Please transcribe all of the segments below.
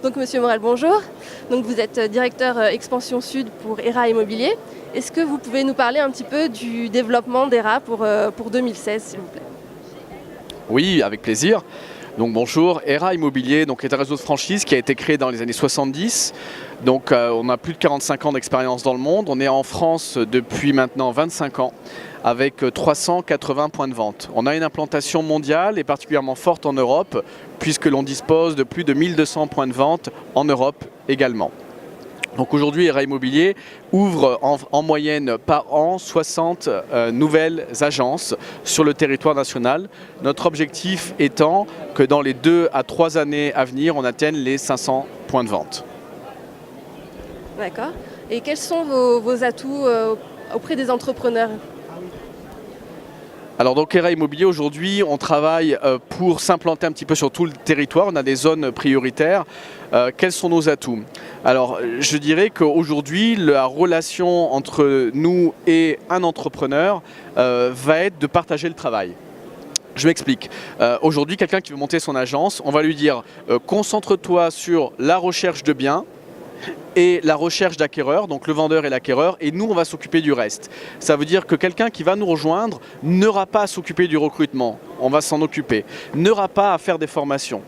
Donc Monsieur Morel, bonjour. Donc vous êtes directeur expansion sud pour ERA Immobilier. Est-ce que vous pouvez nous parler un petit peu du développement d'ERA pour 2016, s'il vous plaît? Oui, avec plaisir. Donc bonjour, ERA Immobilier est un réseau de franchise qui a été créé dans les années 70. Donc on a plus de 45 ans d'expérience dans le monde. On est en France depuis maintenant 25 ans avec 380 points de vente. On a une implantation mondiale et particulièrement forte en Europe puisque l'on dispose de plus de 1200 points de vente en Europe également. Donc aujourd'hui, ERA Immobilier ouvre en moyenne par an 60 nouvelles agences sur le territoire national. Notre objectif étant que dans les 2 à 3 années à venir, on atteigne les 500 points de vente. D'accord. Et quels sont vos atouts auprès des entrepreneurs? Alors donc ERA Immobilier aujourd'hui, on travaille pour s'implanter un petit peu sur tout le territoire. On a des zones prioritaires. Quels sont nos atouts? Alors je dirais qu'aujourd'hui, la relation entre nous et un entrepreneur va être de partager le travail. Je m'explique. Aujourd'hui, quelqu'un qui veut monter son agence, on va lui dire concentre-toi sur la recherche de biens et la recherche d'acquéreurs, donc le vendeur et l'acquéreur, et nous on va s'occuper du reste. Ça veut dire que quelqu'un qui va nous rejoindre n'aura pas à s'occuper du recrutement, on va s'en occuper, n'aura pas à faire des formations.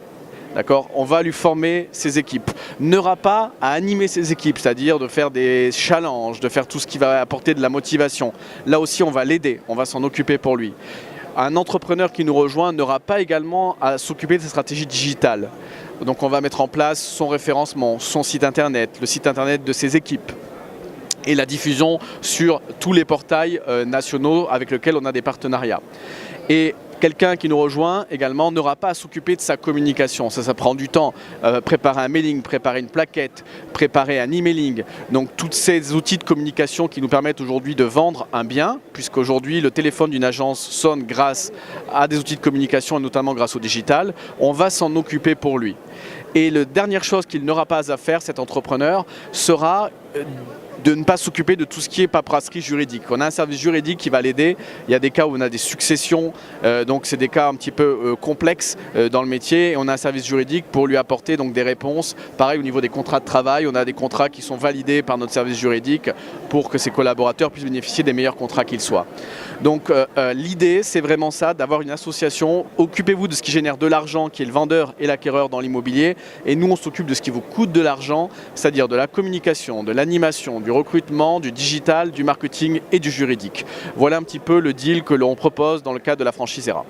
D'accord ? On va lui former ses équipes. N'aura pas à animer ses équipes, c'est-à-dire de faire des challenges, de faire tout ce qui va apporter de la motivation. Là aussi on va l'aider, on va s'en occuper pour lui. Un entrepreneur qui nous rejoint n'aura pas également à s'occuper de sa stratégie digitale. Donc on va mettre en place son référencement, son site internet, le site internet de ses équipes et la diffusion sur tous les portails nationaux avec lesquels on a des partenariats. Et quelqu'un qui nous rejoint également n'aura pas à s'occuper de sa communication. Ça prend du temps. Préparer un mailing, préparer une plaquette, préparer un emailing. Donc tous ces outils de communication qui nous permettent aujourd'hui de vendre un bien, puisqu'aujourd'hui le téléphone d'une agence sonne grâce à des outils de communication et notamment grâce au digital, on va s'en occuper pour lui. Et la dernière chose qu'il n'aura pas à faire, cet entrepreneur, sera de ne pas s'occuper de tout ce qui est paperasserie juridique. On a un service juridique qui va l'aider. Il y a des cas où on a des successions, donc c'est des cas un petit peu complexes dans le métier. Et on a un service juridique pour lui apporter donc des réponses. Pareil au niveau des contrats de travail, on a des contrats qui sont validés par notre service juridique pour que ses collaborateurs puissent bénéficier des meilleurs contrats qu'ils soient. Donc l'idée, c'est vraiment ça, d'avoir une association. Occupez-vous de ce qui génère de l'argent, qui est le vendeur et l'acquéreur dans l'immobilier. Et nous, on s'occupe de ce qui vous coûte de l'argent, c'est-à-dire de la communication, de l'animation, du recrutement, du digital, du marketing et du juridique. Voilà un petit peu le deal que l'on propose dans le cadre de la franchise ERA.